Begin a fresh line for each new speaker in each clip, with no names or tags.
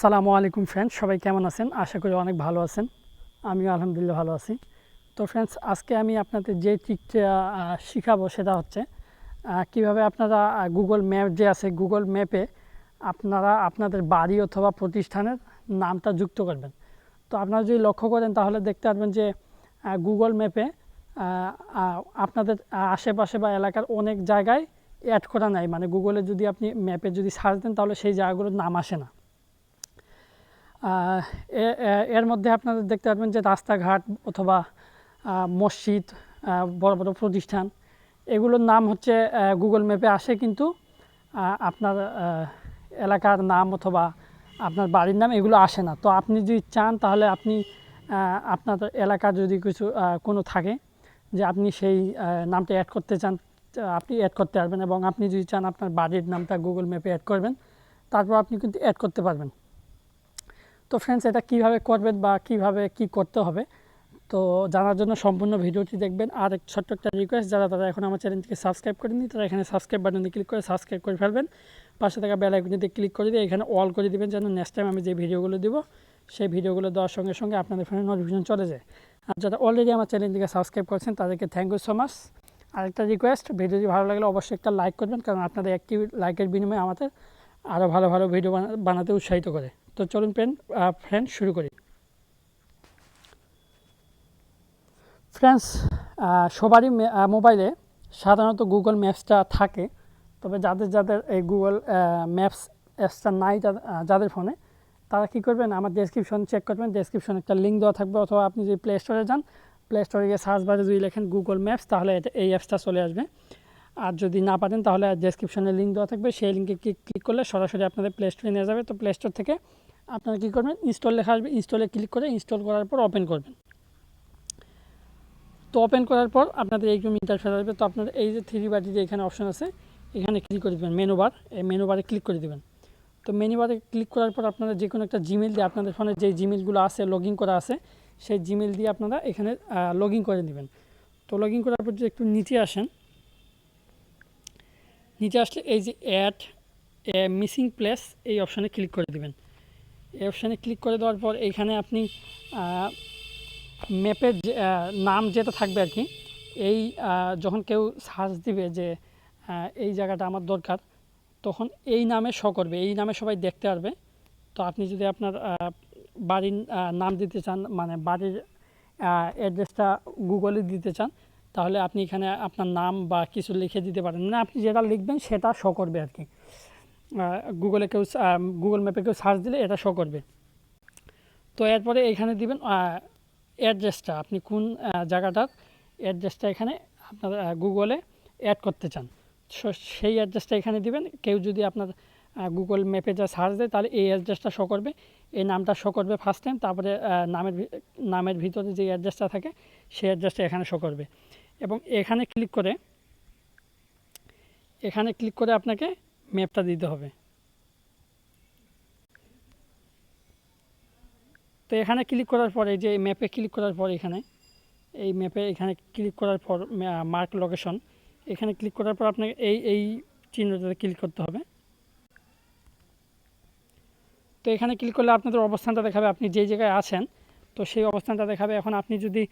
আসসালামু আলাইকুম ফ্রেন্ডস, সবাই কেমন আছেন? আশা করি অনেক ভালো আছেন। আমিও আলহামদুলিল্লাহ ভালো আছি। তো ফ্রেন্ডস, আজকে আমি আপনাদের যে ট্রিকটা শিখাবো সেটা হচ্ছে কিভাবে আপনারা গুগল ম্যাপ যে আছে, গুগল ম্যাপে আপনারা আপনাদের বাড়ি অথবা প্রতিষ্ঠানের নামটা যুক্ত করবেন। তো আপনারা যদি লক্ষ্য করেন তাহলে দেখতে পারবেন যে গুগল ম্যাপে আপনাদের আশেপাশে বা এলাকার অনেক জায়গায় অ্যাড করা নাই, মানে গুগলে যদি আপনি ম্যাপে যদি সার্চ দেন তাহলে সেই জায়গাগুলোর নাম আসে না। এর মধ্যে আপনারা দেখতে পারবেন যে রাস্তাঘাট অথবা মসজিদ, বড় বড় প্রতিষ্ঠান, এগুলোর নাম হচ্ছে গুগল ম্যাপে আসে, কিন্তু আপনার এলাকার নাম অথবা আপনার বাড়ির নাম এগুলো আসে না। তো আপনি যদি চান তাহলে আপনি আপনার এলাকার যদি কিছু কোনো থাকে যে আপনি সেই নামটা অ্যাড করতে চান, আপনি অ্যাড করতে পারবেন। এবং আপনি যদি চান আপনার বাড়ির নামটা গুগল ম্যাপে অ্যাড করবেন, তারপর আপনি কিন্তু অ্যাড করতে পারবেন। তো ফ্রেন্ডস, এটা কীভাবে করবেন বা কীভাবে কি করতে হবে, তো জানার জন্য সম্পূর্ণ ভিডিওটি দেখবেন। আর এক ছোট্ট একটা রিকোয়েস্ট, যারা এখন আমার চ্যানেলটিকে সাবস্ক্রাইব করেনি তারা এখানে সাবস্ক্রাইব বাটনে ক্লিক করে সাবস্ক্রাইব করে ফেলবেন। পাশে থাকা বেল আইকনটিতে ক্লিক করে দিয়ে এখানে অল করে দিবেন, যেন নেক্সট টাইম আমি যে ভিডিওগুলো দিব সেই ভিডিওগুলো দেওয়ার সঙ্গে সঙ্গে আপনাদের ফোনে নোটিফিকেশন চলে যায়। আর যারা অলরেডি আমার চ্যানেলটিকে সাবস্ক্রাইব করেছেন তাদেরকে থ্যাংক ইউ সো মাচ। আরেকটা রিকোয়েস্ট, ভিডিওটি ভালো লাগলে অবশ্যই একটা লাইক করবেন, কারণ আপনাদের একটি লাইকের বিনিময়ে আমাদের আরও ভালো ভালো ভিডিও বানাতে উৎসাহিত করে। তো চলুন ফ্রেন্ড শুরু করি। ফ্রেন্ডস, সবারই মোবাইলে সাধারণত গুগল ম্যাপসটা থাকে, তবে যাদের এই গুগল ম্যাপস অ্যাপসটা নাই, যাদের ফোনে, তারা কী করবেন, আমার ডেসক্রিপশন চেক করবেন। ডেসক্রিপশনে একটা লিঙ্ক দেওয়া থাকবে, অথবা আপনি যদি প্লে স্টোরে যান, প্লে স্টোরে গিয়ে সার্চ বারে যদি লেখেন গুগল ম্যাপস, তাহলে এই অ্যাপসটা চলে আসবে। আর যদি না পারেন তাহলে ডেসক্রিপশনে লিঙ্ক দেওয়া থাকবে, সেই লিঙ্কে ক্লিক করলে সরাসরি আপনাদের প্লে স্টোরে নিয়ে যাবে। তো প্লে স্টোর থেকে আপনারা কী করবেন, ইনস্টল লেখা আসবে, ইনস্টলে ক্লিক করে ইনস্টল করার পর ওপেন করবেন। তো ওপেন করার পর আপনাদের এইরকম ইন্টারফেস আসবে। তো আপনাদের এই যে থ্রি বাটি যে এখানে অপশন আছে, এখানে ক্লিক করে দেবেন মেনু বার, এই মেনু বারে ক্লিক করে দেবেন। তো মেনু বারে ক্লিক করার পর আপনারা যে কোনো একটা জিমেল দিয়ে, আপনাদের ফোনে যে জিমেলগুলো আছে লগ ইন করা আছে, সেই জিমেল দিয়ে আপনারা এখানে লগ ইন করে নেবেন। তো লগ ইন করার পর যে একটু নিচে আসেন, নিচে আসলে এই যে অ্যাড এ মিসিং প্লেস, এই অপশানে ক্লিক করে দেবেন। এই অপশানে ক্লিক করে দেওয়ার পর এইখানে আপনি ম্যাপের নাম যেটা থাকবে আর কি, এই যখন কেউ সার্চ দিবে যে এই জায়গাটা আমার দরকার, তখন এই নামে শো করবে, এই নামে সবাই দেখতে পারবে। তো আপনি যদি আপনার বাড়ির নাম দিতে চান, মানে বাড়ির অ্যাড্রেসটা গুগলে দিতে চান, তাহলে আপনি এখানে আপনার নাম বা কিছু লিখে দিতে পারেন, মানে আপনি যেটা লিখবেন সেটা শো করবে আর কি। গুগল ম্যাপে কেউ সার্চ দিলে এটা শো করবে। তো এরপরে এখানে দিবেন অ্যাড্রেসটা, আপনি কোন জায়গাটার অ্যাড্রেসটা এখানে আপনার গুগলে অ্যাড করতে চান, সেই অ্যাড্রেসটা এখানে দিবেন। কেউ যদি আপনার গুগল ম্যাপে যা সার্চ দেয় তাহলে এই অ্যাড্রেসটা শো করবে, এই নামটা শো করবে ফার্স্ট টাইম, তারপরে নামের ভিতরে যে অ্যাড্রেসটা থাকে সেই অ্যাড্রেসটা এখানে শো করবে। এবং এখানে ক্লিক করে আপনাকে ম্যাপটা দিতে হবে। তো এখানে ক্লিক করার পরে, যে ম্যাপে ক্লিক করার পর এখানে ক্লিক করার পর মার্ক লোকেশন, এখানে ক্লিক করার পর আপনাকে এই চিহ্নটাতে ক্লিক করতে হবে। তো এখানে ক্লিক করলে আপনাদের অবস্থানটা দেখাবে, আপনি যেই জায়গায় আছেন তো সেই অবস্থানটা দেখাবে। এখন আপনি যদি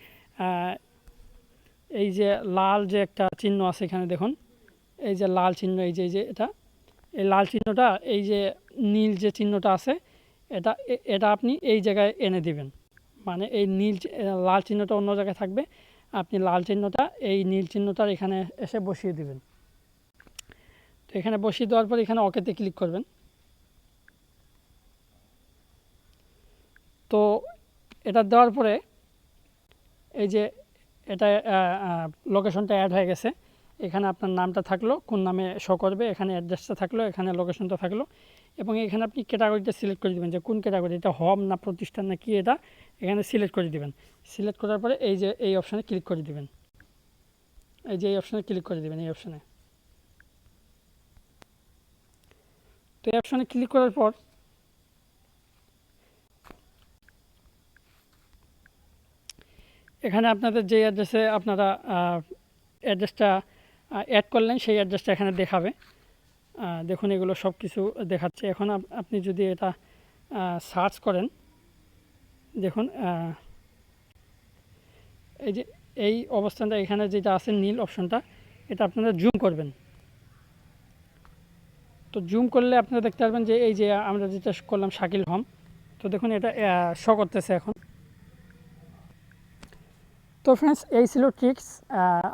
এই যে লাল যে একটা চিহ্ন আছে এখানে দেখুন, এই যে লাল চিহ্ন, এই যে এটা, এই লাল চিহ্নটা, এই যে নীল যে চিহ্নটা আছে, এটা আপনি এই জায়গায় এনে দিবেন। মানে এই লাল চিহ্নটা অন্য জায়গায় থাকবে, আপনি লাল চিহ্নটা এই নীল চিহ্নটার এখানে এসে বসিয়ে দিবেন। তো এখানে বসিয়ে দেওয়ার পর এখানে ওকেতে ক্লিক করবেন। তো এটা দেওয়ার পরে এই যে এটা লোকেশনটা অ্যাড হয়ে গেছে, এখানে আপনার নামটা থাকলো, কোন নামে শো করবে, এখানে অ্যাড্রেসটা থাকলো, এখানে লোকেশনটা থাকলো, এবং এখানে আপনি ক্যাটাগরিটা সিলেক্ট করে দেবেন যে কোন ক্যাটাগরি, এটা হোম না প্রতিষ্ঠান না কি, এটা এখানে সিলেক্ট করে দেবেন। সিলেক্ট করার পরে এই যে এই অপশানে ক্লিক করে দেবেন, এই যে এই অপশানে ক্লিক করে দেবেন, এই অপশানে। তো এই অপশানে ক্লিক করার পর এখানে আপনাদের যে অ্যাড্রেসে আপনারা অ্যাড্রেসটা অ্যাড করলেন সেই অ্যাড্রেসটা এখানে দেখাবে। দেখুন এগুলো সব কিছু দেখাচ্ছে। এখন আপনি যদি এটা সার্চ করেন, দেখুন এই যে এই অবস্থানটা এখানে যেটা আছে নীল অপশনটা, এটা আপনারা জুম করবেন। তো জুম করলে আপনারা দেখতে পারবেন যে এই যে আমরা যেটা করলাম শাকিল হোম, তো দেখুন এটা শো করতেছে এখন। তো ফ্রেন্ডস, এই ছিল ট্রিক্স।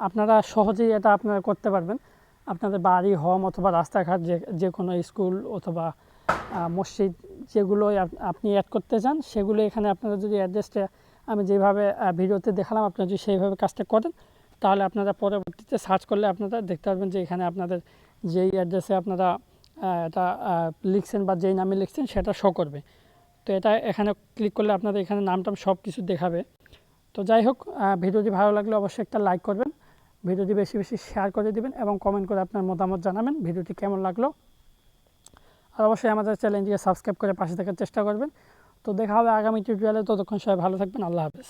আপনারা সহজেই এটা আপনারা করতে পারবেন। আপনাদের বাড়ি, হোম অথবা রাস্তাঘাট, যে কোনো স্কুল অথবা মসজিদ, যেগুলোই আপনি অ্যাড করতে চান সেগুলো এখানে আপনারা যদি অ্যাড্রেসটা আমি যেভাবে ভিডিওতে দেখালাম আপনারা যদি সেইভাবে কাজটা করেন, তাহলে আপনারা পরবর্তীতে সার্চ করলে আপনারা দেখতে পারবেন যে এখানে আপনাদের যেই অ্যাড্রেসে আপনারা এটা লিখছেন বা যেই নামে লিখছেন সেটা শো করবে। তো এটা এখানে ক্লিক করলে আপনাদের এখানে নামটাম সব কিছু দেখাবে। তো যাই হোক, ভিডিওটি ভালো লাগলে অবশ্যই একটা লাইক করবেন, ভিডিওটি বেশি বেশি শেয়ার করে দিবেন এবং কমেন্ট করে আপনার মতামত জানাবেন ভিডিওটি কেমন লাগলো। আর অবশ্যই আমাদের চ্যানেলটিকে সাবস্ক্রাইব করে পাশে থাকার চেষ্টা করবেন। তো দেখা হবে আগামী টিউটোরিয়ালে, ততক্ষণ সবাই ভালো থাকবেন। আল্লাহ হাফেজ।